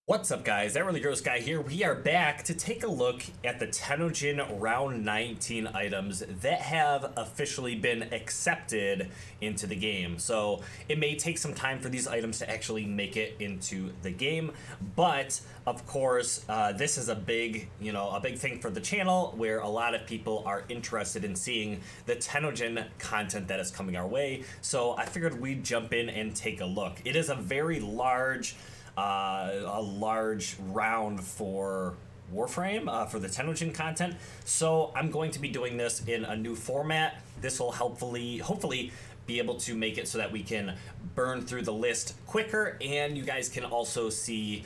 What's up, guys? That really gross guy here. We are back to take a look at the Tennogen round 19 items that have officially been accepted into the game. So it may take some time for these items to actually make it into the game, but of course, this is a big thing for the channel where a lot of people are interested in seeing the Tennogen content that is coming our way. So I figured we'd jump in and take a look. It is a very large round for Warframe for the Tennogen content. So I'm going to be doing this in a new format. This will hopefully be able to make it so that we can burn through the list quicker, and you guys can also see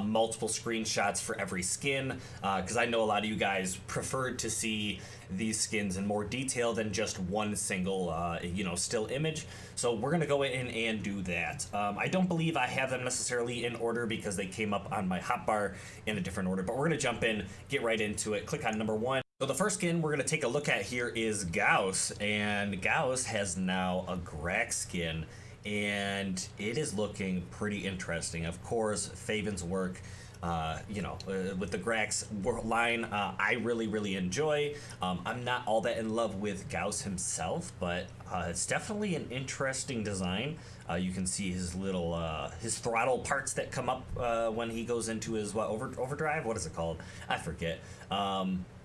multiple screenshots for every skin, because I know a lot of you guys preferred to see these skins in more detail than just one single still image. So we're gonna go in and do that. I don't believe I have them necessarily in order because they came up on my hotbar in a different order, but we're gonna jump in, get right into it. Click on number one. So the first skin we're going to take a look at here is Gauss, and Gauss has now a Grax skin, and it is looking pretty interesting. Of course, Faven's work, with the Grax line, I really enjoy. I'm not all that in love with Gauss himself, but it's definitely an interesting design. You can see his little his throttle parts that come up when he goes into his overdrive. What is it called? I forget.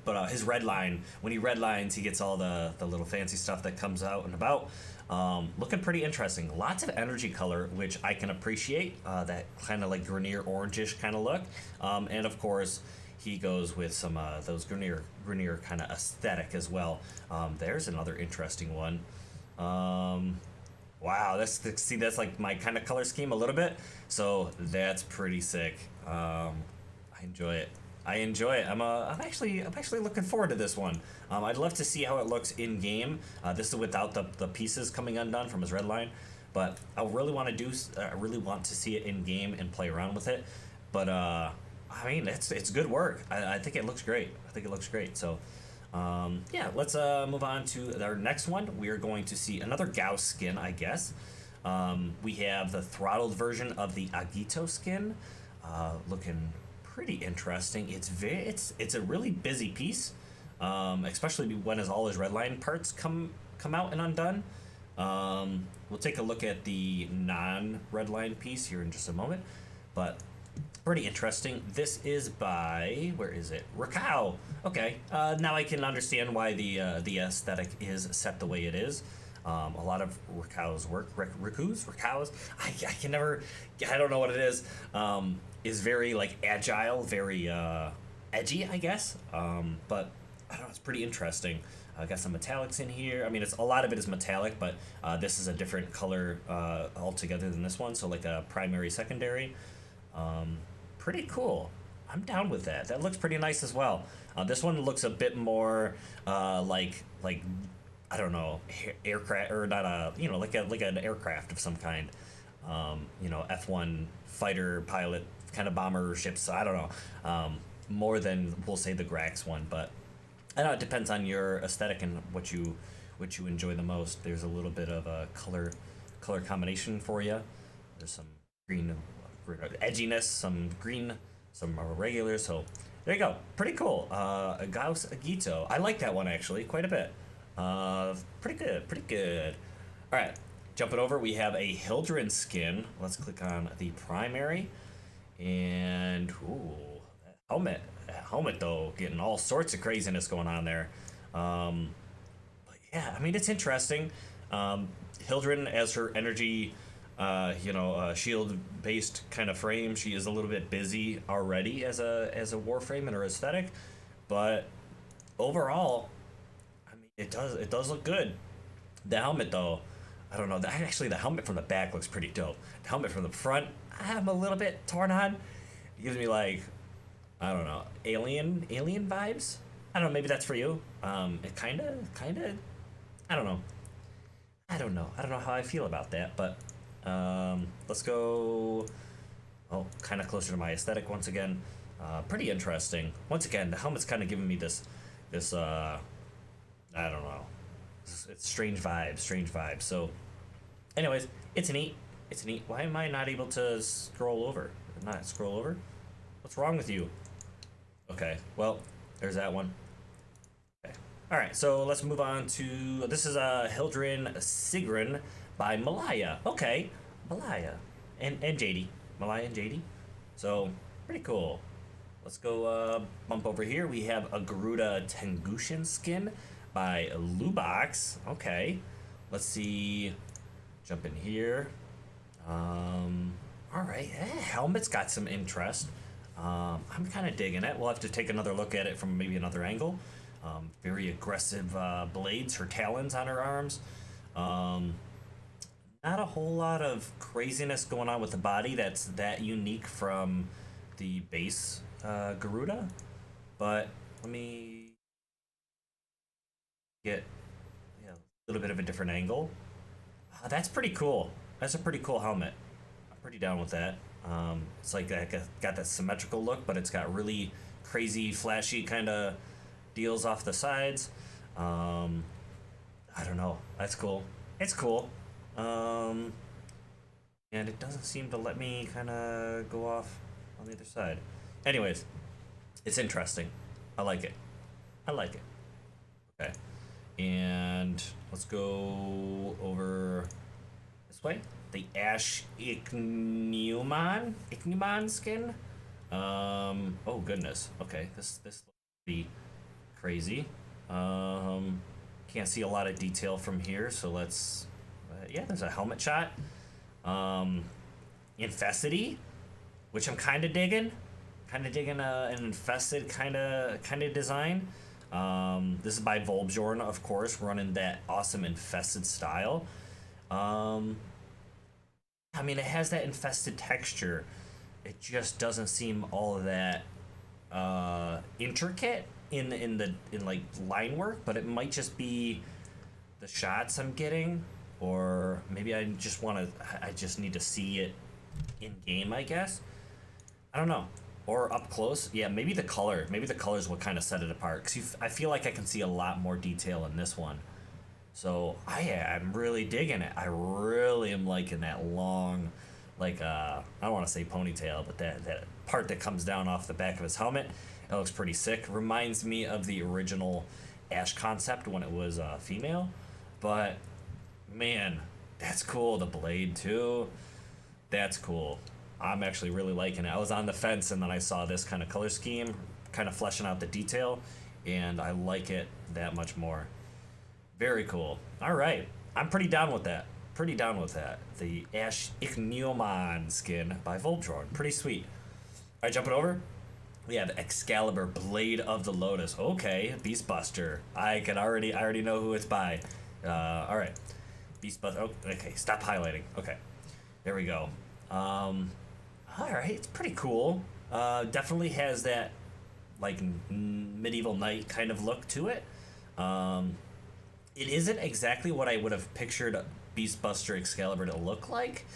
But his red line, when he red lines, he gets all the little fancy stuff that comes out and about. Looking pretty interesting. Lots of energy color, which I can appreciate. That kind of like Grenier orangish kind of look. And of course, he goes with some those Grenier kind of aesthetic as well. There's another interesting one. Wow, that's like my kind of color scheme a little bit. So that's pretty sick. I enjoy it. I'm actually looking forward to this one. I'd love to see how it looks in game. This is without the pieces coming undone from his red line, but I really want to see it in game and play around with it. But I mean, it's good work. I think it looks great. So yeah, let's move on to our next one. We are going to see another Gauss skin, I guess. We have the throttled version of the Agito Skin, looking pretty interesting. It's a really busy piece, especially when all his redline parts come out and undone. We'll take a look at the non-redline piece here in just a moment, but pretty interesting. This is by, where is it? Rakau. Okay, now I can understand why the aesthetic is set the way it is. A lot of Rakau's work, Rakau's, I don't know what it is very like agile, very edgy, I guess. But I don't know, it's pretty interesting. I got some metallics in here. I mean, a lot of it is metallic, but this is a different color altogether than this one. So like a primary, secondary. Pretty cool. I'm down with that. That looks pretty nice as well. This one looks a bit more like I don't know, aircraft, or not like an aircraft of some kind. F1 fighter pilot kind of bomber ships. I don't know. More than we'll say the Grax one, but I know it depends on your aesthetic and what you enjoy the most. There's a little bit of a color combination for you. There's some green edginess, some green, some regular. So there you go. Pretty cool. A Gauss Agito. I like that one actually quite a bit. Pretty good. All right, jumping over, we have a Hildren Skin. Let's click on the primary, and ooh, that helmet though, getting all sorts of craziness going on there. But yeah, I mean, it's interesting. Hildren, as her energy, shield-based kind of frame, she is a little bit busy already as a Warframe in her aesthetic, but overall, it does look good. The helmet though, I don't know. Actually, the helmet from the back looks pretty dope. The helmet from the front, I'm a little bit torn on. It gives me like, I don't know, alien vibes. I don't know. Maybe that's for you. It kind of. I don't know. I don't know how I feel about that. But let's go. Oh, kind of closer to my aesthetic once again. Pretty interesting. Once again, the helmet's kind of giving me this. I don't know. It's strange vibes. So, anyways, it's neat. Why am I not able to scroll over? Not scroll over? What's wrong with you? Okay, well, there's that one. Okay. All right, so let's move on to, this is Hildren Skin by Malaya. Okay, Malaya and JD. Malaya and JD. So, pretty cool. Let's go bump over here. We have a Tennogen skin by Lubox. Okay, let's see. Jump in here. All right, helmet's got some interest. I'm kind of digging it. We'll have to take another look at it from maybe another angle. Very aggressive blades, her talons on her arms. Not a whole lot of craziness going on with the body that's that unique from the base Garuda. But let me get a little bit of a different angle. That's pretty cool. That's a pretty cool helmet. I'm pretty down with that. It's like got that symmetrical look, but it's got really crazy, flashy kind of deals off the sides. I don't know. That's cool. It's cool. And it doesn't seem to let me kind of go off on the other side. Anyways, it's interesting. I like it. I like it. Okay. And let's go over this way. The Ick Newman skin. Oh goodness. Okay, this looks pretty crazy. Can't see a lot of detail from here, so let's. Yeah, there's a helmet shot. Infested, which I'm kind of digging. Kind of digging an infested kind of design. This is by Volbjorn, of course, running that awesome infested style. I mean, it has that infested texture. It just doesn't seem all of that intricate in like line work, but it might just be the shots I'm getting, or maybe I just need to see it in game, I guess. I don't know. Or up close. Yeah, maybe the color. Maybe the color is what kind of set it apart. Because I feel like I can see a lot more detail in this one. So I'm really digging it. I really am liking that long, like, I don't want to say ponytail, but that part that comes down off the back of his helmet. It looks pretty sick. Reminds me of the original Ash concept when it was female. But, man, that's cool. The blade, too. That's cool. I'm actually really liking it. I was on the fence, and then I saw this kind of color scheme, kind of fleshing out the detail, and I like it that much more. Very cool. All right. I'm pretty down with that. Pretty down with that. The Ick Newman skin by Volbjorn. Pretty sweet. All right, jumping over. We have Excalibur, Blade of the Lotus. Okay, Beastbuster. I already know who it's by. All right. Beastbuster. Oh, okay, stop highlighting. Okay. There we go. All right, it's pretty cool. Definitely has that like medieval knight kind of look to it. It isn't exactly what I would have pictured Beastbuster Excalibur to look like,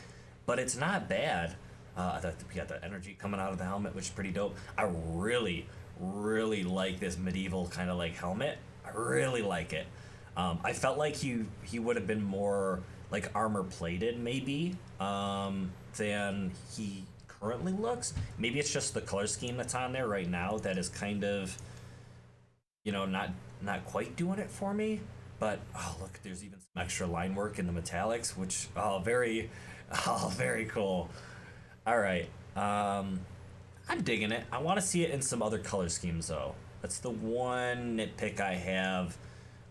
but it's not bad. We got the energy coming out of the helmet, which is pretty dope. I really, really like this medieval kind of like helmet. I really like it. I felt like he would have been more like armor plated maybe than he currently looks. Maybe it's just the color scheme that's on there right now that is kind of, not quite doing it for me. But oh look, there's even some extra line work in the metallics, which very cool. All right, I'm digging it. I want to see it in some other color schemes though. That's the one nitpick I have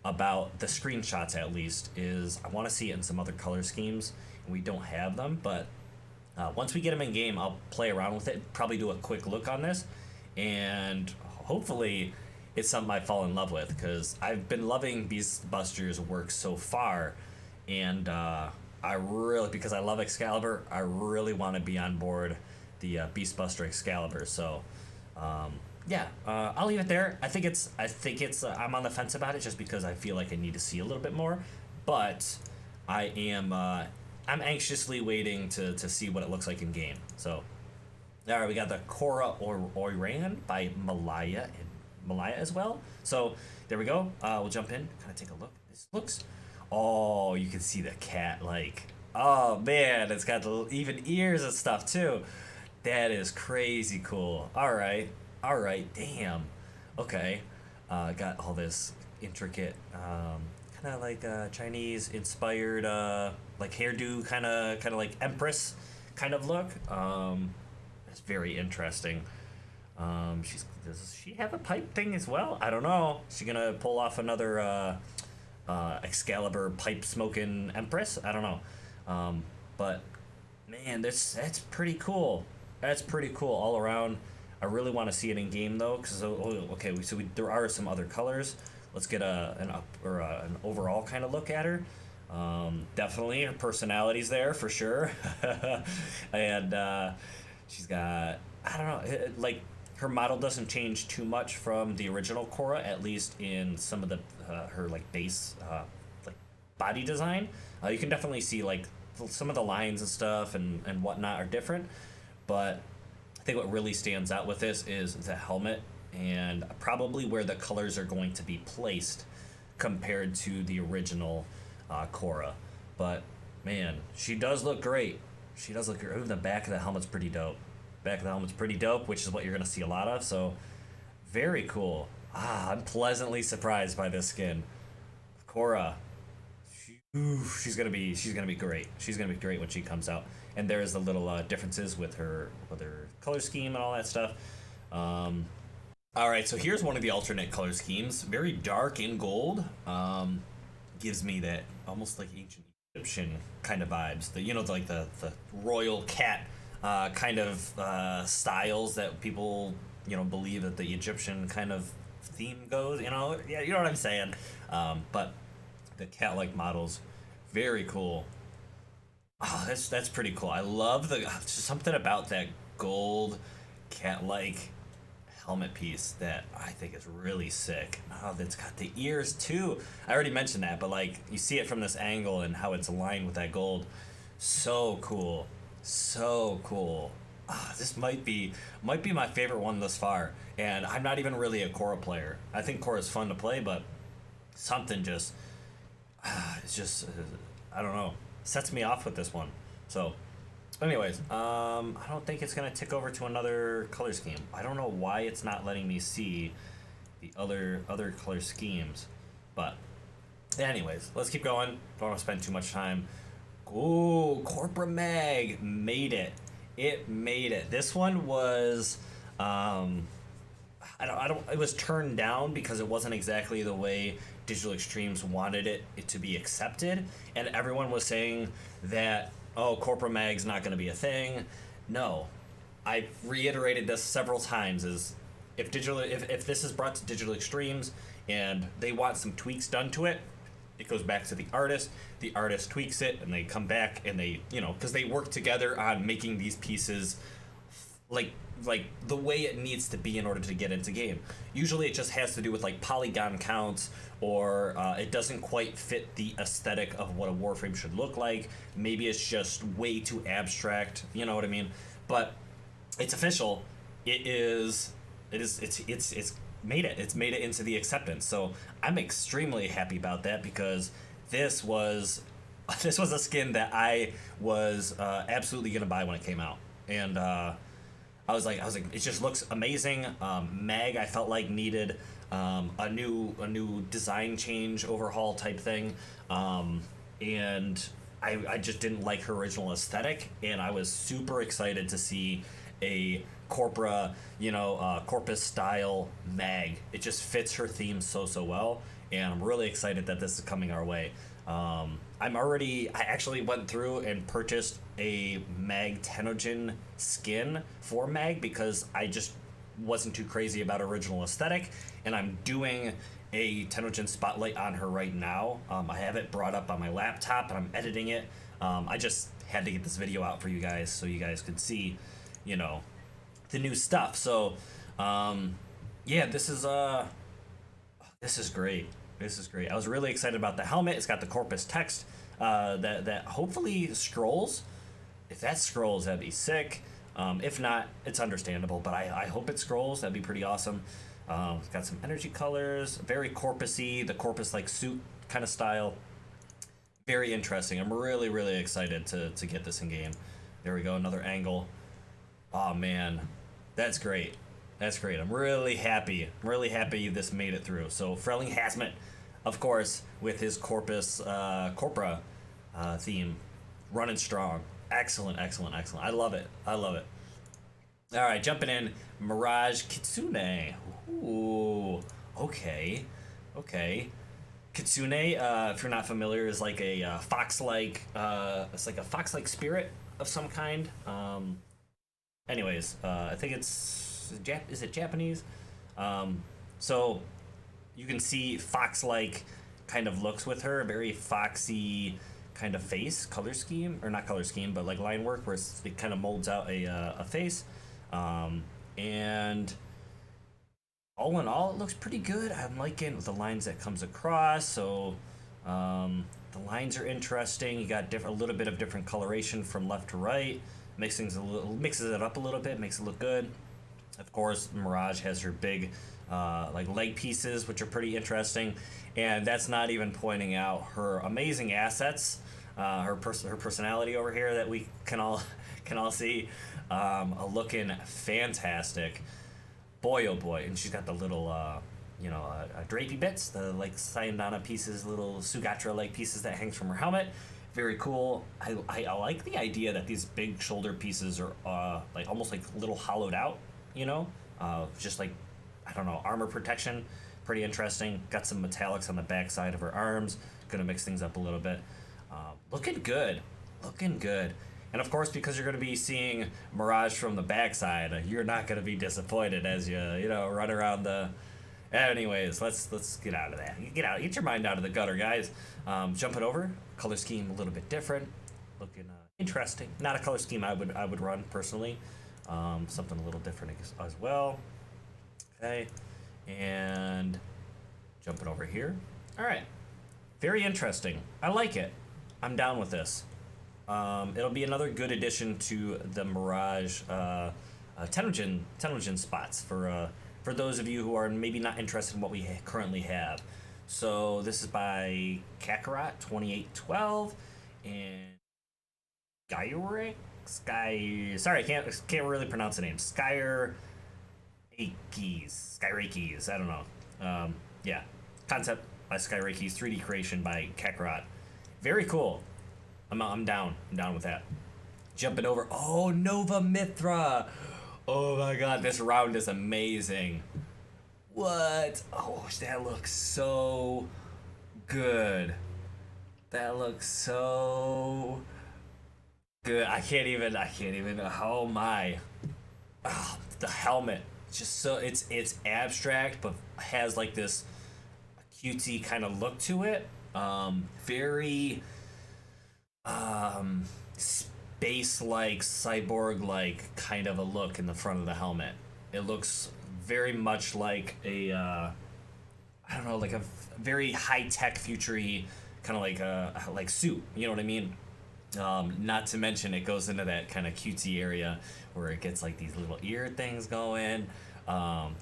about the screenshots, at least, is I want to see it in some other color schemes, and we don't have them. But once we get them in game, I'll play around with it, probably do a quick look on this, and hopefully it's something I fall in love with, because I've been loving Beastbuster's work so far, and because I love Excalibur, I really want to be on board the Beastbuster Excalibur. So I'll leave it there. I think it's I'm on the fence about it just because I feel like I need to see a little bit more, but I'm anxiously waiting to see what it looks like in game. So all right, we got the Korra Oiran by Malaya as well. So there we go. We'll jump in, kind of take a look. This looks, oh, you can see the cat, like, oh man, it's got even ears and stuff too. That is crazy cool. All right, damn. Okay, got all this intricate, kind of like Chinese inspired, like hairdo, kind of like Empress kind of look. It's very interesting. Does she have a pipe thing as well? I don't know. Is she gonna pull off another Excalibur pipe smoking Empress? I don't know. But man, that's pretty cool. That's pretty cool all around. I really want to see it in game though, because okay, there are some other colors. Let's get an overall kind of look at her. Definitely her personality's there for sure, and she's got, I don't know, like her model doesn't change too much from the original Korra, at least in some of the her like base like body design. You can definitely see like some of the lines and stuff and whatnot are different, but I think what really stands out with this is the helmet and probably where the colors are going to be placed compared to the original Korra. But man, she does look great. She does look great. Ooh, the back of the helmet's pretty dope. Back of the helmet's pretty dope, which is what you're gonna see a lot of. So very cool. I'm pleasantly surprised by this skin. Korra. She's gonna be great. She's gonna be great when she comes out. And there's the little differences with her color scheme and all that stuff. All right, so here's one of the alternate color schemes. Very dark in gold. Gives me that almost like ancient Egyptian kind of vibes. Like the royal cat kind of styles that people believe that the Egyptian kind of theme goes. Yeah, you know what I'm saying. But the cat-like models, very cool. Oh, that's pretty cool. I love just something about that gold cat-like helmet piece that I think is really sick. Oh, that's got the ears too. I already mentioned that, but like you see it from this angle and how it's aligned with that gold. So cool. So cool. This might be my favorite one thus far. And I'm not even really a Korra player. I think Korra is fun to play, but something just it's just I don't know, sets me off with this one. So anyways, I don't think it's gonna tick over to another color scheme. I don't know why it's not letting me see the other color schemes, but anyways, let's keep going. Don't want to spend too much time. Ooh, Corpora Mag made it. It made it. This one was it was turned down because it wasn't exactly the way Digital Extremes wanted it to be accepted, and everyone was saying that, oh, Corpora Mag's not going to be a thing. No, I reiterated this several times. Is if this is brought to Digital Extremes and they want some tweaks done to it, it goes back to the artist. The artist tweaks it, and they come back and they, because they work together on making these pieces like the way it needs to be in order to get into game. Usually it just has to do with like polygon counts, or it doesn't quite fit the aesthetic of what a Warframe should look like. Maybe it's just way too abstract, you know what I mean? But it's official. It's made it. It's made it into the acceptance. So I'm extremely happy about that, because this was a skin that I was absolutely gonna buy when it came out. And I was like, it just looks amazing. Mag, I felt like needed a new design change, overhaul type thing, and I just didn't like her original aesthetic, and I was super excited to see a Corpora, Corpus style Mag. It just fits her theme so well, and I'm really excited that this is coming our way. I actually went through and purchased a Mag Tennogen skin for Mag because I just wasn't too crazy about original aesthetic, and I'm doing a Tennogen spotlight on her right now. I have it brought up on my laptop and I'm editing it. I just had to get this video out for you guys so you guys could see, the new stuff. So, yeah, this is great. This is great. I was really excited about the helmet. It's got the Corpus text that hopefully scrolls. If that scrolls, that'd be sick. If not, it's understandable, but I hope it scrolls. That'd be pretty awesome. It's got some energy colors, very corpusy, the Corpus-like suit kind of style. Very interesting. I'm really excited to get this in game. There we go, another angle. Oh man, that's great. That's great. I'm really happy. I'm really happy this made it through. So Frelling Hazmat, of course, with his Corpora theme, running strong. Excellent, excellent, excellent. I love it. I love it. All right, jumping in, Mirage Kitsune. Ooh, okay, okay. Kitsune, if you're not familiar, is like a fox-like. It's like a fox-like spirit of some kind. Anyways, I think it's is it Japanese? So you can see fox-like kind of looks with her, very foxy kind of face, color scheme, or not color scheme, but like line work, where it kind of molds out a face. And all in all, it looks pretty good. I'm liking the lines that comes across. So the lines are interesting. You got a little bit of different coloration from left to right. Mixes it up a little bit, makes it look good. Of course, Mirage has her big like leg pieces, which are pretty interesting, and that's not even pointing out her amazing assets, her personality over here that we can all see, looking fantastic. Boy, oh boy, and she's got the little drapey bits, the like Sayonara pieces, little Sugatra like pieces that hangs from her helmet. Very cool. I like the idea that these big shoulder pieces are like almost like little hollowed out, just like, I don't know, armor protection. Pretty interesting. Got some metallics on the back side of her arms. Gonna mix things up a little bit. Looking good. Looking good. And of course, because you're gonna be seeing Mirage from the backside, you're not gonna be disappointed as you run around the. Anyways, let's get out of that. Get your mind out of the gutter, guys. Jumping over, color scheme a little bit different, looking interesting. Not a color scheme I would run personally. Something a little different as well. Okay, and jumping over here. All right, very interesting. I like it. I'm down with this. It'll be another good addition to the Mirage Tennogen spots for those of you who are maybe not interested in what we currently have. So this is by Kakarot 2812 and Sorry, I can't really pronounce the name. Skyrakes. I don't know. Yeah, concept by Skyrakes, 3D creation by Kakarot. Very cool. I'm down. I'm down with that. Jumping over. Oh, Nova Mithra. Oh my god, this round is amazing. What? Oh, that looks so good. That looks so good. I can't even. Oh my. Oh, the helmet. Just so it's abstract, but has like this cutesy kind of look to it. Very space-like, cyborg-like kind of a look in the front of the helmet. It looks very much like a I don't know, like a very high-tech, future-y kind of like suit. You know what I mean? Not to mention it goes into that kind of cutesy area where it gets like these little ear things going.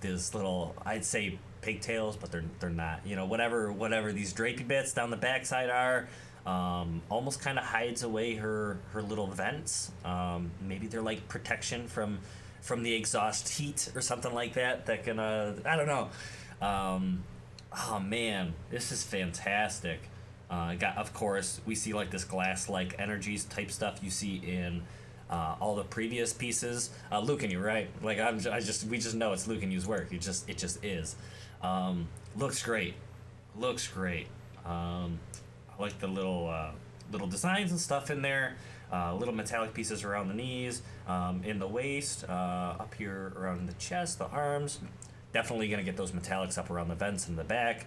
This little, I'd say pigtails, but they're not. Whatever these drapey bits down the backside are. Almost kind of hides away her little vents. Maybe they're like protection from the exhaust heat or something like that. That can I don't know. Oh man, this is fantastic. Of course, we see like this glass-like energies type stuff you see in all the previous pieces. Luke and you, right? Like we just know it's Luke and you's work. It just is. Looks great. Looks great. I like the little designs and stuff in there. Little metallic pieces around the knees, in the waist, up here around the chest, the arms. Definitely gonna get those metallics up around the vents in the back.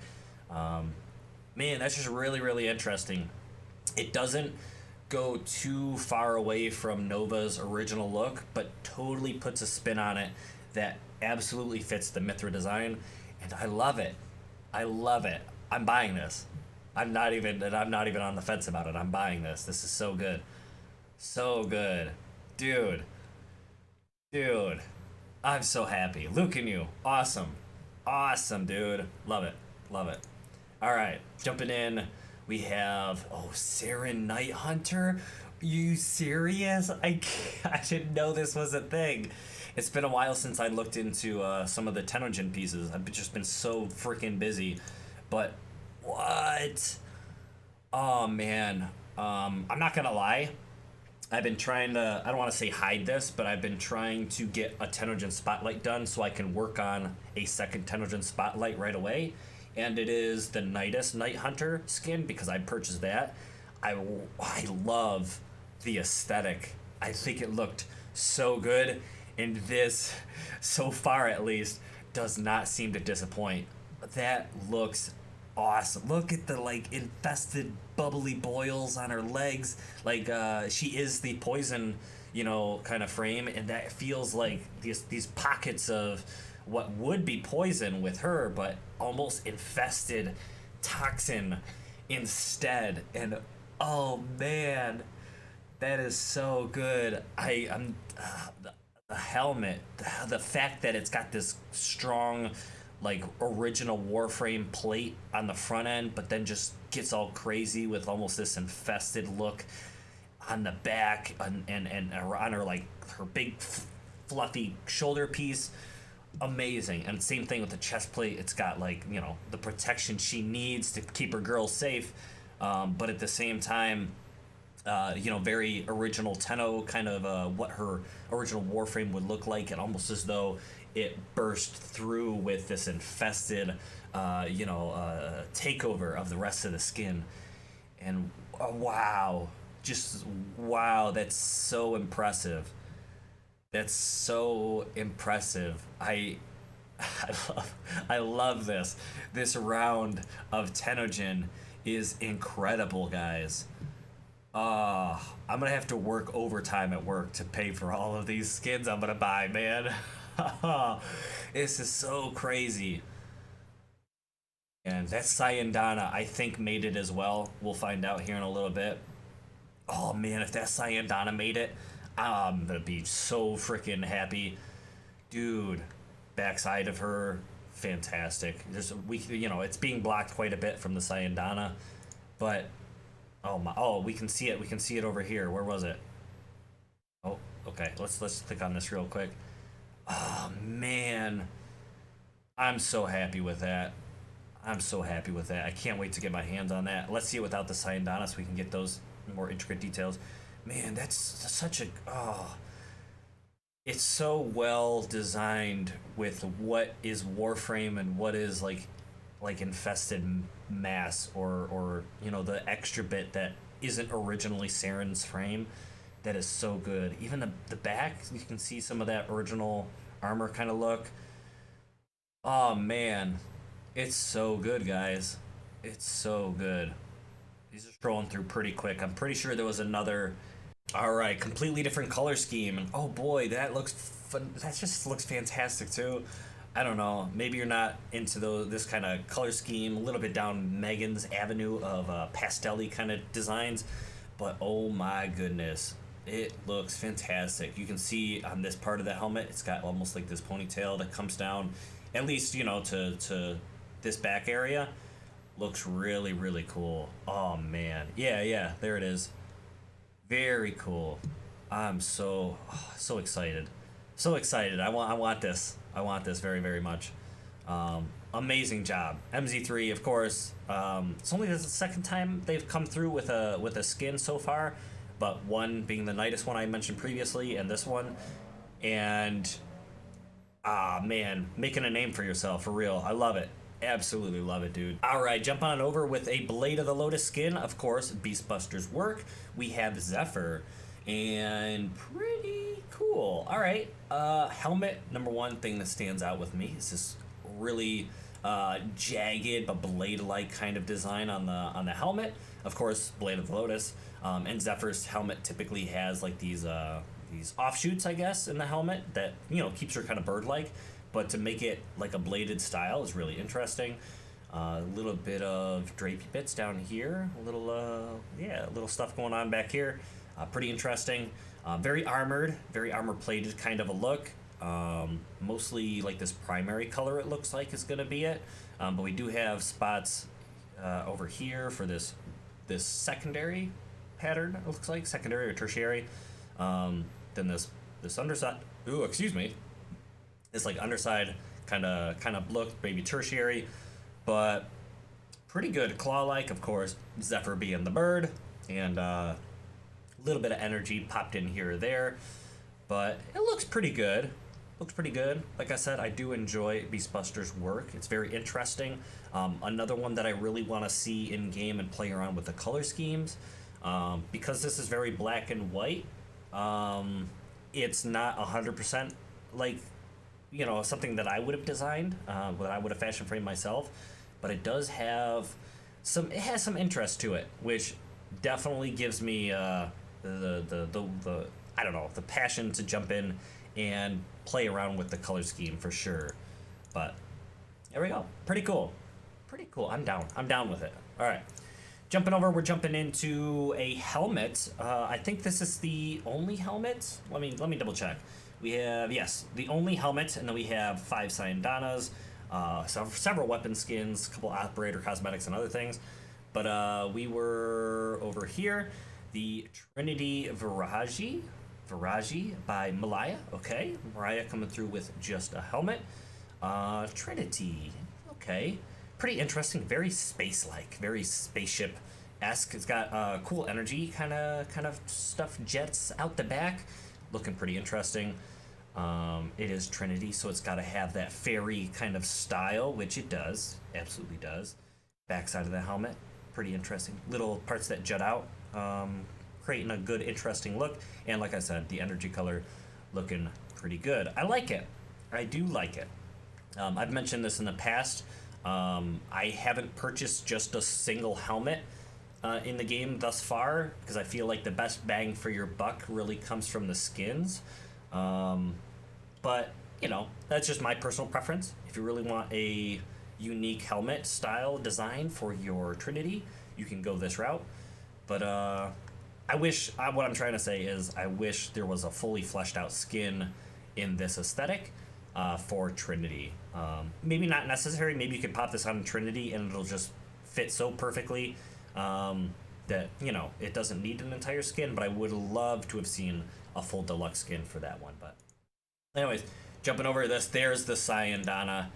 Man, that's just really, really interesting. It doesn't go too far away from Nova's original look, but totally puts a spin on it that absolutely fits the Mithra design, and I love it. I love it. I'm buying this. I'm not even on the fence about it. I'm buying this. This is so good. So good. Dude. I'm so happy. Luke and you. Awesome. Awesome, dude. Love it. Love it. All right. Jumping in. We have, Saren Night Hunter. You serious? I didn't know this was a thing. It's been a while since I looked into some of the Tennogen pieces. I've just been so freaking busy. But what? Oh man. I'm not gonna lie. I've been trying to, I don't want to say hide this, but I've been trying to get a Tennogen spotlight done so I can work on a second Tennogen spotlight right away. And it is the Nightest Night Hunter skin because I purchased that. I love the aesthetic. I think it looked so good, and this, so far at least, does not seem to disappoint. That looks awesome. Look at the like infested bubbly boils on her legs. Like she is the poison, kind of frame, and that feels like these pockets of what would be poison with her, but almost infested toxin instead. And oh man, that is so good. I'm the helmet, the fact that it's got this strong, like original Warframe plate on the front end, but then just gets all crazy with almost this infested look on the back and on her like her big fluffy shoulder piece. Amazing. And same thing with the chest plate. It's got like the protection she needs to keep her girl safe, but at the same time, very original Tenno kind of what her original Warframe would look like, and almost as though it burst through with this infested, takeover of the rest of the skin. And wow, just wow, that's so impressive. That's so impressive. I love this. This round of Tennogen is incredible, guys. I'm gonna have to work overtime at work to pay for all of these skins I'm gonna buy, man. This is so crazy. And that Syandana, I think, made it as well. We'll find out here in a little bit. Oh man, if that Syandana made it, I'm gonna be so freaking happy. Dude, backside of her, fantastic. It's being blocked quite a bit from the Syandana, but we can see it. We can see it over here. Where was it? Oh, okay. Let's click on this real quick. Oh man, I'm so happy with that. I'm so happy with that. I can't wait to get my hands on that. Let's see it without the Syandana so we can get those more intricate details. Man, that's such a it's so well designed with what is Warframe and what is like infested mass or the extra bit that isn't originally Saren's frame. That is so good. Even the back, you can see some of that original armor kind of look. Oh man, it's so good, guys. It's so good. These are scrolling through pretty quick. I'm pretty sure there was another. All right, completely different color scheme, and oh boy, that looks fun. That just looks fantastic too. I don't know. Maybe you're not into this kind of color scheme. A little bit down Megan's avenue of pastel-y kind of designs, but oh my goodness, it looks fantastic. You can see on this part of the helmet, it's got almost like this ponytail that comes down, at least to this back area. Looks really, really cool. Oh man, yeah, there it is. Very cool. I'm so excited. So excited. I want this. I want this very, very much. Amazing job. MZ3, of course. It's only the second time they've come through with a skin so far, but one being the Nightest one I mentioned previously, and this one. And man, making a name for yourself, for real. I love it. Absolutely love it, dude. All right, jump on over with a Blade of the Lotus skin. Of course, Beastbuster's work. We have Zephyr, and pretty cool. All right, helmet. Number one thing that stands out with me is this really jagged but blade-like kind of design on the helmet. Of course, Blade of the Lotus, and Zephyr's helmet typically has like these offshoots, I guess, in the helmet that keeps her kind of bird-like. But to make it like a bladed style is really interesting. A little bit of drapey bits down here. A little stuff going on back here. Pretty interesting. Very armored, very armor plated kind of a look. Mostly like this primary color it looks like is gonna be it. But we do have spots over here for this secondary pattern, it looks like, secondary or tertiary. Then this underside, ooh, excuse me, this like underside kind of look, maybe tertiary, but pretty good claw-like, of course. Zephyr being the bird, and a little bit of energy popped in here or there, but it looks pretty good. Looks pretty good. Like I said, I do enjoy Beastbuster's work. It's very interesting. Another one that I really want to see in game and play around with the color schemes, because this is very black and white. It's not 100% like, you know, something that I would have designed, that I would have fashion framed myself, but it does have some. It has some interest to it, which definitely gives me the I don't know, the passion to jump in and play around with the color scheme for sure. But there we go. Pretty cool. Pretty cool. I'm down with it. All right. Jumping over, we're jumping into a helmet. I think this is the only helmet. Let me double check. We have, yes, the only helmet, and then we have 5 Syendanas, several weapon skins, a couple operator cosmetics and other things. But we were over here, the Trinity Viragi by Malaya. Okay, Mariah coming through with just a helmet. Trinity, okay, pretty interesting, very space-like, very spaceship-esque. It's got cool energy kind of stuff, jets out the back, looking pretty interesting. It is Trinity, so it's got to have that fairy kind of style, which it does, absolutely does. Backside of the helmet, pretty interesting. Little parts that jut out, creating a good, interesting look. And like I said, the energy color looking pretty good. I like it. I do like it. I've mentioned this in the past. I haven't purchased just a single helmet in the game thus far, because I feel like the best bang for your buck really comes from the skins. But, you know, that's just my personal preference. If you really want a unique helmet style design for your Trinity, you can go this route. But I wish, what I'm trying to say is, I wish there was a fully fleshed out skin in this aesthetic for Trinity. Maybe not necessary. Maybe you could pop this on Trinity and it'll just fit so perfectly that, you know, it doesn't need an entire skin, but I would love to have seen a full deluxe skin for that one. But anyways, jumping over this, there's the Syandana.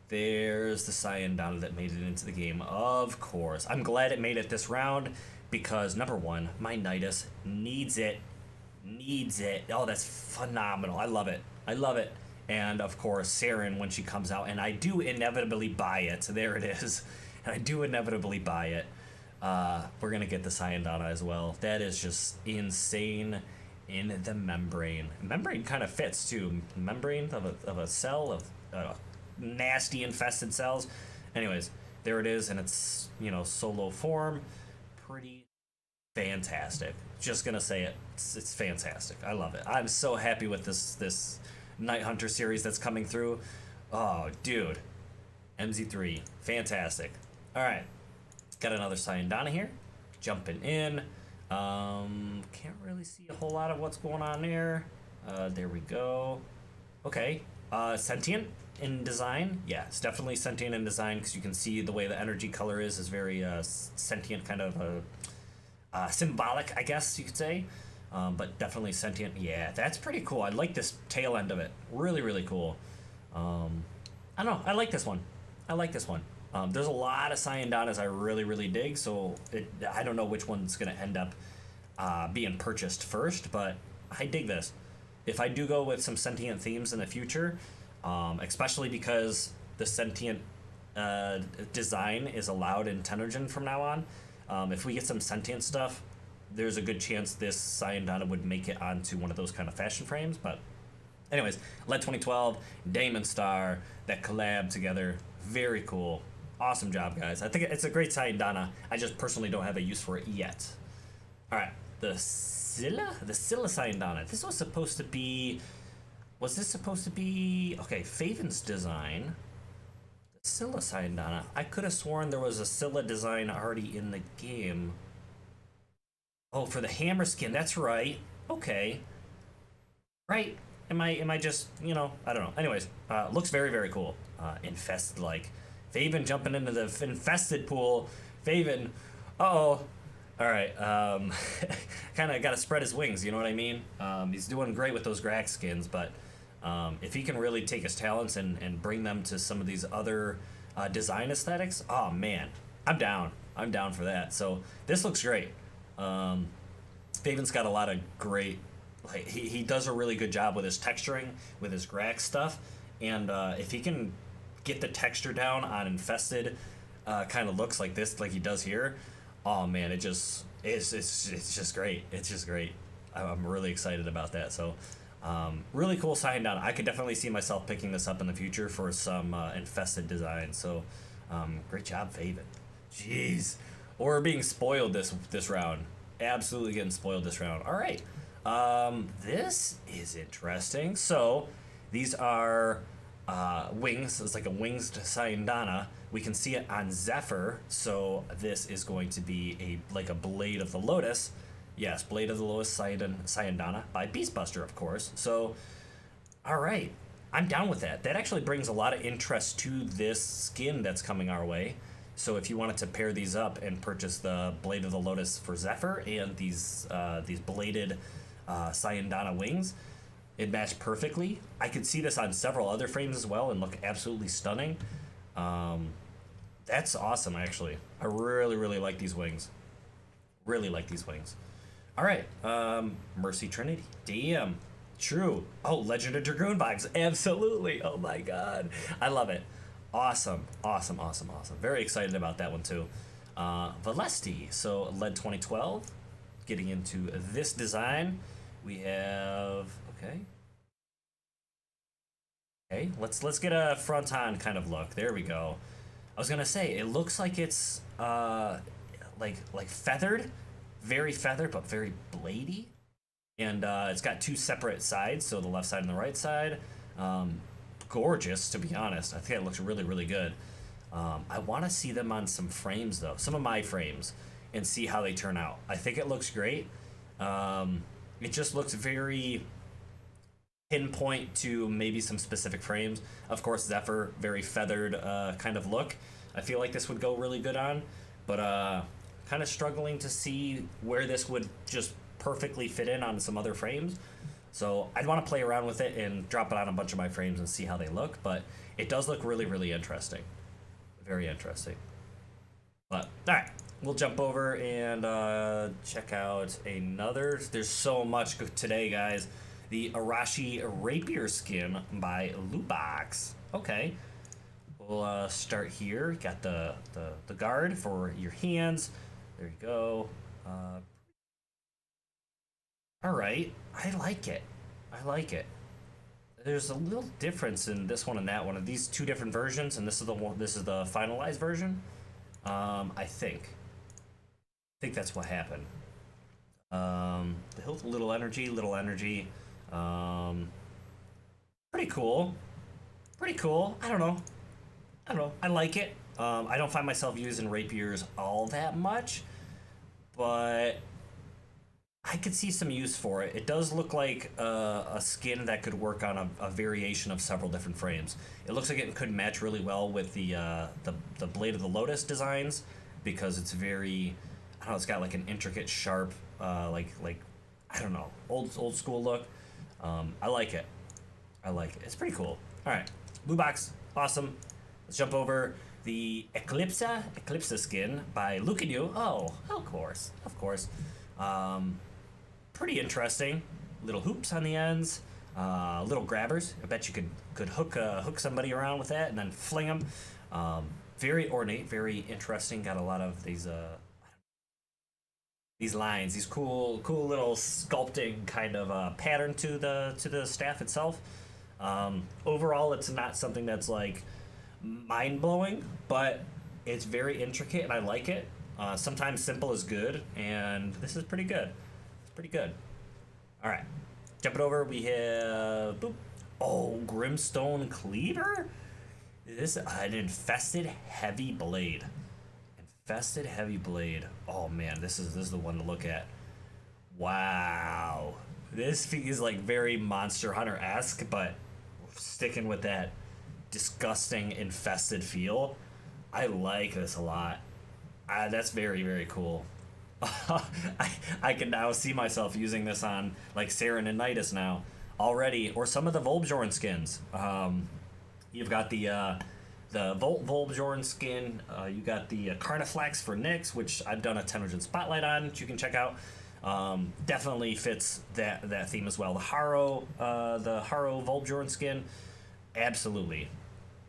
There's the Syandana that made it into the game, of course. I'm glad it made it this round, because number one, my Nightest needs it. Oh, that's phenomenal. I love it. And of course, Saren when she comes out, and I do inevitably buy it. So there it is. And I do inevitably buy it. We're gonna get the Syandana as well. That is just insane. In the membrane. Membrane kind of fits too. Membrane of a cell of nasty infested cells. Anyways, there it is, and it's, you know, solo form. Pretty fantastic. Just gonna say it. It's fantastic. I love it. I'm so happy with this Night Hunter series that's coming through. Oh, dude. MZ3. Fantastic. All right. Got another Syandana here. Jumping in. Can't really see a whole lot of what's going on there. There we go. Okay. Sentient in design. Yeah, it's definitely Sentient in design, because you can see the way the energy color is very Sentient, kind of symbolic, I guess you could say. But definitely Sentient. Yeah, that's pretty cool. I like this tail end of it. Really, really cool. I don't know. I like this one. There's a lot of Syendanas I really, really dig, so I don't know which one's going to end up being purchased first, but I dig this. If I do go with some Sentient themes in the future, especially because the Sentient design is allowed in Tennogen from now on, if we get some Sentient stuff, there's a good chance this Syandana would make it onto one of those kind of fashion frames. But anyways, LED 2012, Daemon Star, that collab together, very cool. Awesome job, guys. I think it's a great Syandana. I just personally don't have a use for it yet. All right, the Scylla Syandana. This was supposed to be... Was this supposed to be... Okay, Faven's design. The Scylla Syandana. I could have sworn there was a Scylla design already in the game. Oh, for the hammer skin. That's right. Okay. Right. Am I just, you know, I don't know. Anyways, looks very, very cool. Infested-like. Faven jumping into the infested pool. Faven, uh-oh. All right. Kind of got to spread his wings. You know what I mean? He's doing great with those Grax skins, but if he can really take his talents and bring them to some of these other design aesthetics, oh man, I'm down. I'm down for that. So this looks great. Faven's got a lot of great, like he does a really good job with his texturing, with his Grax stuff, and if he can get the texture down on infested kind of looks like this, like he does here, oh man, it's just great. It's just great. I'm really excited about that. So really cool sign down. I could definitely see myself picking this up in the future for some infested design. So great job, Faven. Jeez, we're being spoiled this round. Absolutely getting spoiled this round. All right, this is interesting. So these are wings. It's like a winged Sayandana. We can see it on Zephyr, so this is going to be like a Blade of the Lotus. Yes, Blade of the Lotus Sayandana by Beastbuster, of course. So, all right, I'm down with that. That actually brings a lot of interest to this skin that's coming our way. So if you wanted to pair these up and purchase the Blade of the Lotus for Zephyr and these bladed Sayandana wings, it matched perfectly. I could see this on several other frames as well and look absolutely stunning. That's awesome, actually. I really, really like these wings. Really like these wings. All right, Mercy Trinity. Damn, true. Oh, Legend of Dragoon vibes. Absolutely. Oh my God, I love it. Awesome, awesome, awesome, awesome. Very excited about that one too. Valesti. So Led 2012. Getting into this design, we have okay. Let's get a front on kind of look. There we go. I was gonna say it looks like it's like feathered, very feathered but very bladey, and it's got two separate sides, so the left side and the right side. Gorgeous, to be honest. I think it looks really, really good. I want to see them on some frames though, some of my frames, and see how they turn out. I think it looks great. It just looks very pinpoint to maybe some specific frames. Of course, Zephyr, very feathered kind of look. I feel like this would go really good on, but kind of struggling to see where this would just perfectly fit in on some other frames. So I'd want to play around with it and drop it on a bunch of my frames and see how they look, but it does look really, really interesting. Very interesting. But, all right, we'll jump over and check out another. There's so much today, guys. The Arashi Rapier skin by Lubox. Okay, we'll start here. Got the guard for your hands. There you go. All right, I like it. I like it. There's a little difference in this one and that one. Of these two different versions, and this is the one. This is the finalized version. I think that's what happened. The health, little energy. Pretty cool. Pretty cool. I don't know. I like it. I don't find myself using rapiers all that much, but I could see some use for it. It does look like a skin that could work on a variation of several different frames. It looks like it could match really well with the Blade of the Lotus designs, because it's very, I don't know, it's got like an intricate, sharp, like I don't know, old school look. I like it. It's pretty cool. All right, Lubox, awesome. Let's jump over the Eclipse skin by Lucanio. Oh, of course. Pretty interesting. Little hoops on the ends, little grabbers. I bet you could hook somebody around with that and then fling them. Very ornate, very interesting. Got a lot of these lines, these cool little sculpting kind of pattern to the staff itself. Overall, it's not something that's like mind-blowing, but it's very intricate and I like it. Sometimes simple is good, and this is pretty good. It's pretty good. All right, jump it over. We have Grimstone Cleaver. This is an infested heavy blade. Oh man, this is the one to look at. Wow, this is like very Monster Hunter-esque, but sticking with that disgusting infested feel. I like this a lot. That's very, very cool. I can now see myself using this on like Saren and Nightest now already, or some of the Volbjorn skins. You've got the Volbjorn skin. You got the Carniflax for Nyx, which I've done a Tennogen spotlight on, that you can check out. Definitely fits that theme as well. The Haro Volbjorn skin, absolutely.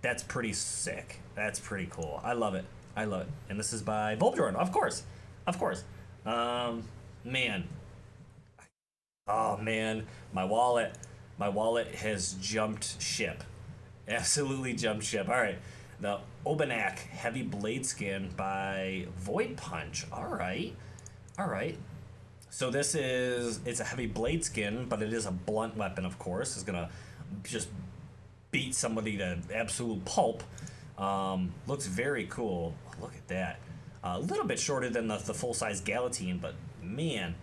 That's pretty sick. That's pretty cool. I love it. I love it. And this is by Volbjorn, of course. Of course. Man. Oh man, my wallet has jumped ship. Absolutely jumped ship. All right. The Obanak Heavy Blade Skin by Void Punch. All right. All right. So it's a heavy blade skin, but it is a blunt weapon, of course. It's gonna just beat somebody to absolute pulp. Looks very cool. Look at that. A little bit shorter than the full-size Galatine, but man,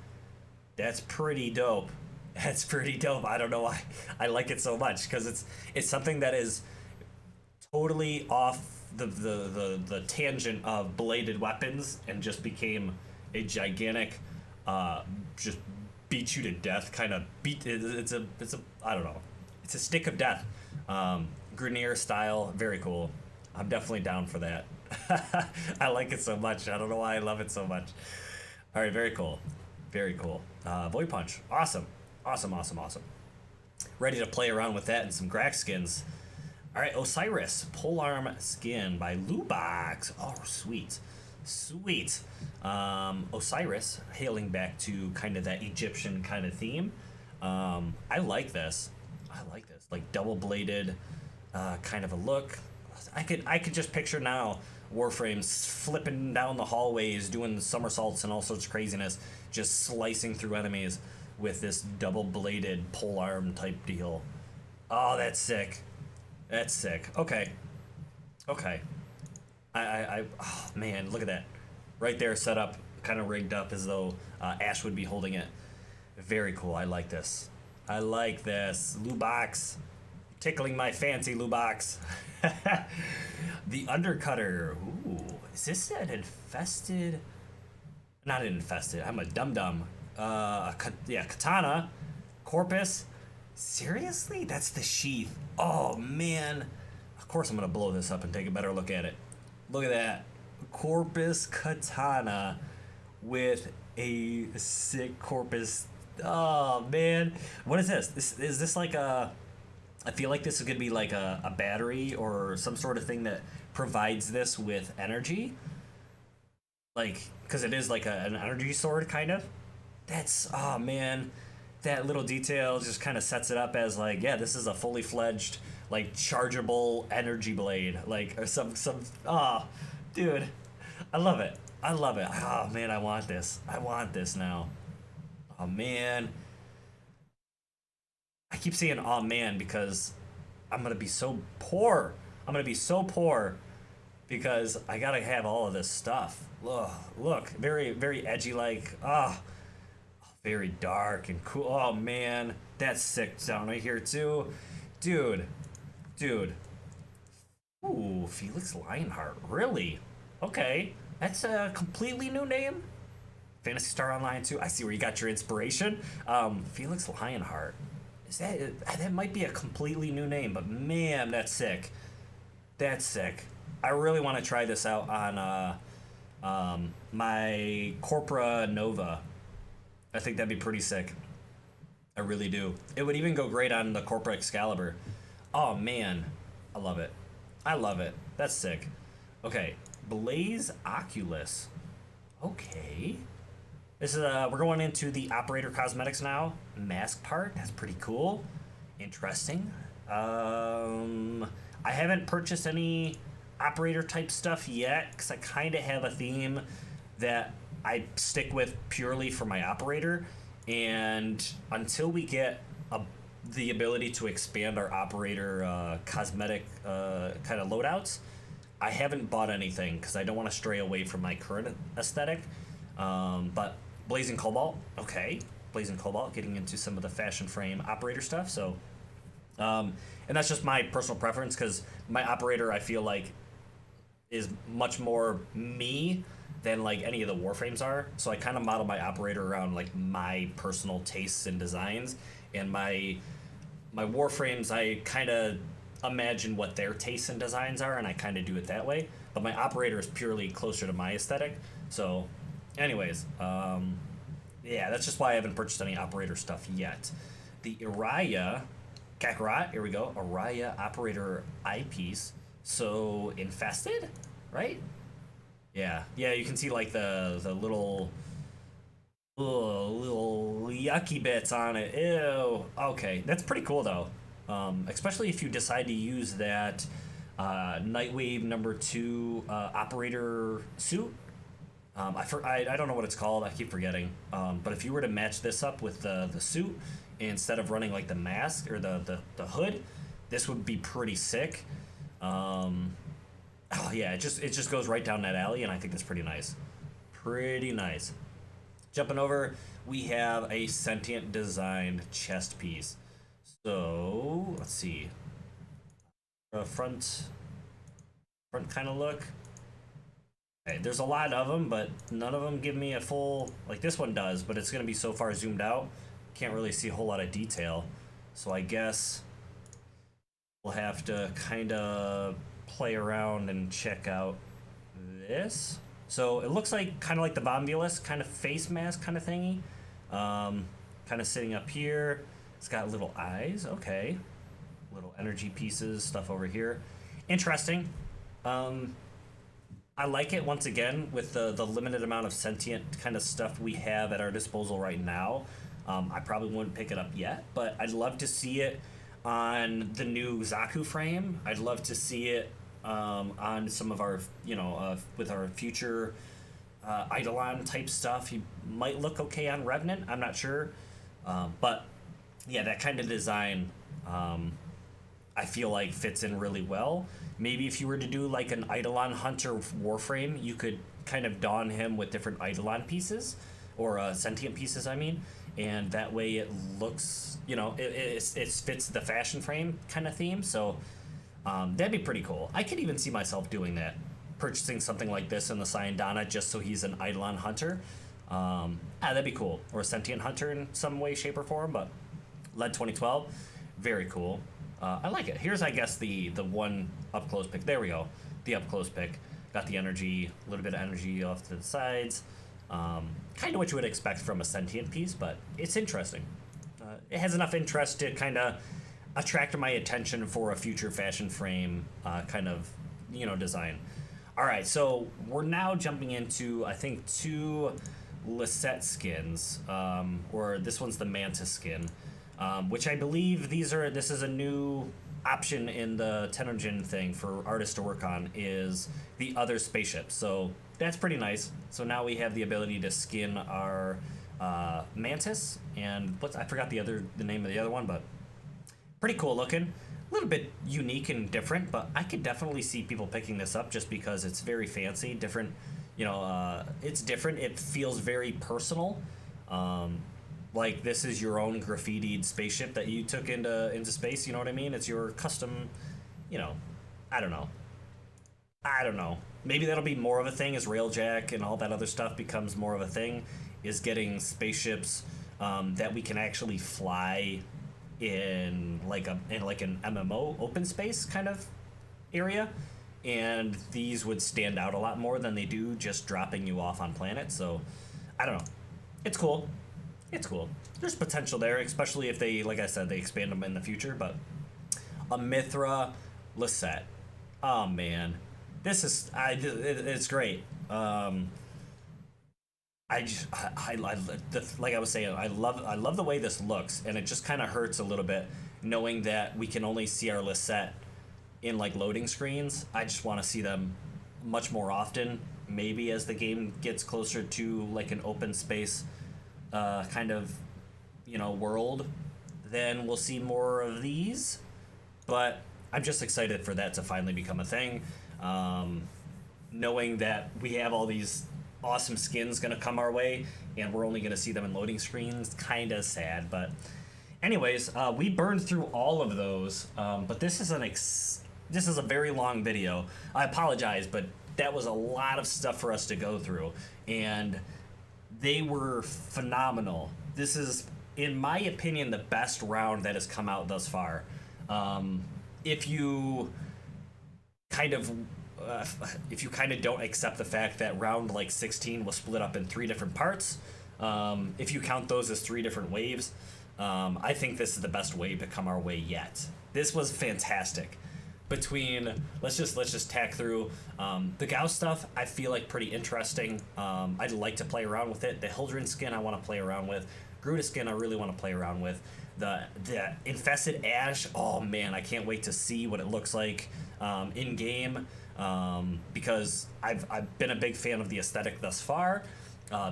that's pretty dope. That's pretty dope. I don't know why I like it so much, because it's something that is totally off the tangent of bladed weapons and just became a gigantic just beat you to death kind of beat. It's a I don't know. It's a stick of death. Grenier style, very cool. I'm definitely down for that. I like it so much. I don't know why I love it so much. All right, very cool. Very cool. Void Punch, awesome. Awesome. Ready to play around with that and some Grax skins. All right, Osiris, Polearm Skin by Lubox. Oh, sweet. Osiris, hailing back to kind of that Egyptian kind of theme. I like this. Like double-bladed kind of a look. I could just picture now Warframes flipping down the hallways, doing somersaults and all sorts of craziness, just slicing through enemies with this double-bladed polearm type deal. Oh, that's sick. Okay. Oh man, look at that. Right there, set up, kind of rigged up as though Ash would be holding it. Very cool. I like this. Lubox. Tickling my fancy, Lubox. The Undercutter. Ooh, is this an infested? Not an infested. I'm a dum-dum. Katana. Corpus. Seriously? That's the sheath. Oh, man. Of course I'm going to blow this up and take a better look at it. Look at that. Corpus Katana with a sick Corpus. Oh, man. What is this? Is this like a... I feel like this is going to be like a battery or some sort of thing that provides this with energy. Like, because it is like an energy sword, kind of. That's... Oh, man. That little detail just kind of sets it up as like, yeah, this is a fully fledged, like, chargeable energy blade. Like, or some, oh, dude, I love it. Oh, man, I want this now. Oh, man. I keep saying, oh, man, because I'm going to be so poor. Because I got to have all of this stuff. Look, very, very edgy, like, very dark and cool. Oh man, that's sick sound right here too. Dude. Ooh, Felix Lionheart. Really? Okay. That's a completely new name? Phantasy Star Online 2. I see where you got your inspiration. Felix Lionheart. That might be a completely new name, but man, that's sick. I really want to try this out on my Corpora Nova. I think that'd be pretty sick. I really do. It would even go great on the Corpora Excalibur. Oh man, I love it. That's sick. Okay, Blaze Oculus. Okay. This is we're going into the Operator Cosmetics now. Mask part. That's pretty cool. Interesting. I haven't purchased any Operator type stuff yet because I kind of have a theme that I stick with purely for my Operator, and until we get the ability to expand our Operator cosmetic kind of loadouts, I haven't bought anything because I don't want to stray away from my current aesthetic. But Blazing Cobalt, okay. Blazing Cobalt, getting into some of the Fashion Frame Operator stuff. So, and that's just my personal preference because my Operator, I feel like, is much more me than like any of the Warframes are. So I kind of model my operator around like my personal tastes and designs, and my Warframes I kind of imagine what their tastes and designs are, and I kind of do it that way. But my operator is purely closer to my aesthetic. So, anyways, yeah, that's just why I haven't purchased any operator stuff yet. The Iraya, Kakarot, here we go, Iraya operator eyepiece. So infested, right? Yeah, yeah, you can see like the little little yucky bits on it. Ew. Okay, that's pretty cool though. Especially if you decide to use that Nightwave #2 operator suit. I don't know what it's called. I keep forgetting. But if you were to match this up with the suit instead of running like the mask or the hood, this would be pretty sick. Oh yeah, it just goes right down that alley, and I think that's pretty nice. Pretty nice. Jumping over, we have a Sentient designed chest piece. So let's see. Front kind of look. Okay, there's a lot of them, but none of them give me a full, like this one does, but it's gonna be so far zoomed out, can't really see a whole lot of detail. So I guess we'll have to kind of play around and check out this. So it looks like kind of like the Bombulus kind of face mask kind of thingy. Kind of sitting up here. It's got little eyes. Okay. Little energy pieces, stuff over here. Interesting. I like it once again with the limited amount of Sentient kind of stuff we have at our disposal right now. I probably wouldn't pick it up yet, but I'd love to see it on the new Zaku frame. I'd love to see it on some of our, with our future Eidolon type stuff. He might look okay on Revenant, I'm not sure. But yeah, that kind of design I feel like fits in really well. Maybe if you were to do like an Eidolon Hunter Warframe, you could kind of don him with different Eidolon pieces, or Sentient pieces, I mean. And that way it looks, it fits the fashion frame kind of theme. So that'd be pretty cool. I could even see myself doing that, purchasing something like this in the Syandana just so he's an Eidolon Hunter. That'd be cool. Or a Sentient Hunter in some way, shape, or form. But LED 2012, very cool. I like it. Here's, I guess, the one up close pick. There we go. The up close pick. Got the energy, a little bit of energy off to the sides. Kind of what you would expect from a Sentient piece, but it's interesting. It has enough interest to kind of attract my attention for a future fashion frame kind of, design. All right, so we're now jumping into, I think, 2 Lisette skins, or this one's the Mantis skin, which I believe this is a new option in the Tennogen thing for artists to work on, is the other spaceship. So that's pretty nice. So now we have the ability to skin our Mantis, and I forgot the name of the other one, but pretty cool looking. A little bit unique and different, but I could definitely see people picking this up just because it's very fancy, different. It's different. It feels very personal. Like this is your own graffitied spaceship that you took into space. You know what I mean? It's your custom. I don't know. Maybe that'll be more of a thing as Railjack and all that other stuff becomes more of a thing. Is getting spaceships that we can actually fly in like an MMO open space kind of area, and these would stand out a lot more than they do just dropping you off on planets. So I don't know. It's cool. There's potential there, especially if they, like I said, they expand them in the future. But a Mithra Lisette. Oh man, this is it's great. Like I was saying, I love the way this looks, and it just kind of hurts a little bit knowing that we can only see our Lisette in like loading screens. I just want to see them much more often. Maybe as the game gets closer to like an open space kind of world, then we'll see more of these. But I'm just excited for that to finally become a thing. Knowing that we have all these awesome skins gonna come our way and we're only gonna see them in loading screens, kind of sad. But anyways, we burned through all of those, but this is an this is a very long video. I apologize, but that was a lot of stuff for us to go through, and they were phenomenal. This is, in my opinion, the best round that has come out thus far. If you kind of don't accept the fact that round like 16 was split up in 3 different parts, if you count those as 3 different waves, I think this is the best wave to come our way yet. This was fantastic. Between, let's just tack through the Gauss stuff. I feel like pretty interesting. I'd like to play around with it. The Hildren Skin I want to play around with. Gruta Skin I really want to play around with. The Infested Ash, oh man, I can't wait to see what it looks like in game, because I've been a big fan of the aesthetic thus far.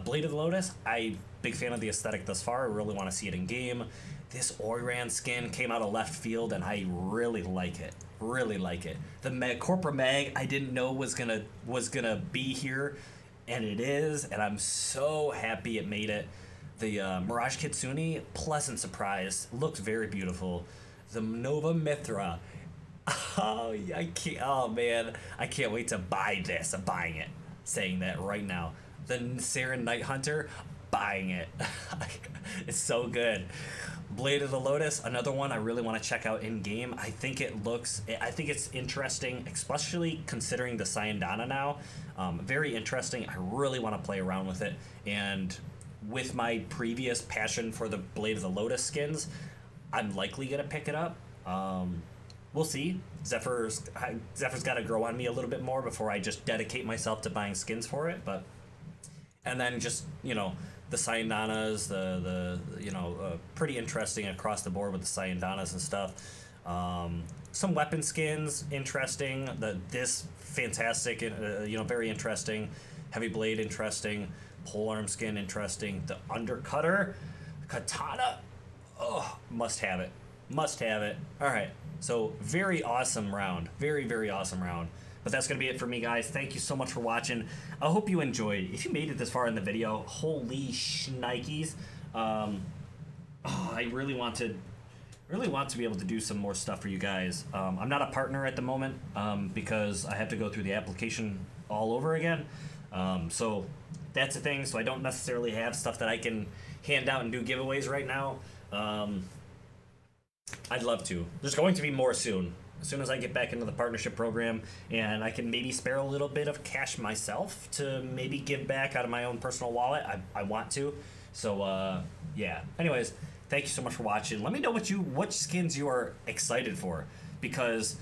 Blade of the Lotus, big fan of the aesthetic thus far. I really want to see it in game. This Oiran skin came out of left field, and I really like it. Really like it. The Corpora Mag I didn't know was gonna be here, and it is, and I'm so happy it made it. The Mirage Kitsune, pleasant surprise, looked very beautiful. The Nova Mithra, oh man, I can't wait to buy this. I'm buying it. Saying that right now. The Saren Night Hunter, buying it. It's so good. Blade of the Lotus, another one I really want to check out in game. I think it's interesting, especially considering the Sayandana now. Very interesting. I really want to play around with it. And with my previous passion for the Blade of the Lotus skins, I'm likely going to pick it up. We'll see. Zephyr's got to grow on me a little bit more before I just dedicate myself to buying skins for it. And then just, the Sayandanas, pretty interesting across the board with the Sayandanas and stuff. Some weapon skins, interesting. This fantastic, very interesting. Heavy Blade, interesting. Polearm skin, interesting. The Undercutter, Katana, oh, must have it. Must have it. All right, so very awesome round. Very, very awesome round. But that's going to be it for me, guys. Thank you so much for watching. I hope you enjoyed. If you made it this far in the video, holy shnikes. I really want to be able to do some more stuff for you guys. I'm not a partner at the moment because I have to go through the application all over again. So that's the thing. So I don't necessarily have stuff that I can hand out and do giveaways right now. I'd love to. There's going to be more soon. As soon as I get back into the partnership program and I can maybe spare a little bit of cash myself to maybe give back out of my own personal wallet, I want to. So, yeah. Anyways, thank you so much for watching. Let me know what skins you are excited for, because,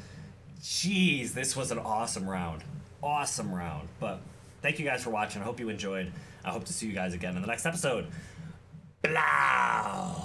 jeez, this was an awesome round. Awesome round. But thank you guys for watching. I hope you enjoyed. I hope to see you guys again in the next episode. Blah!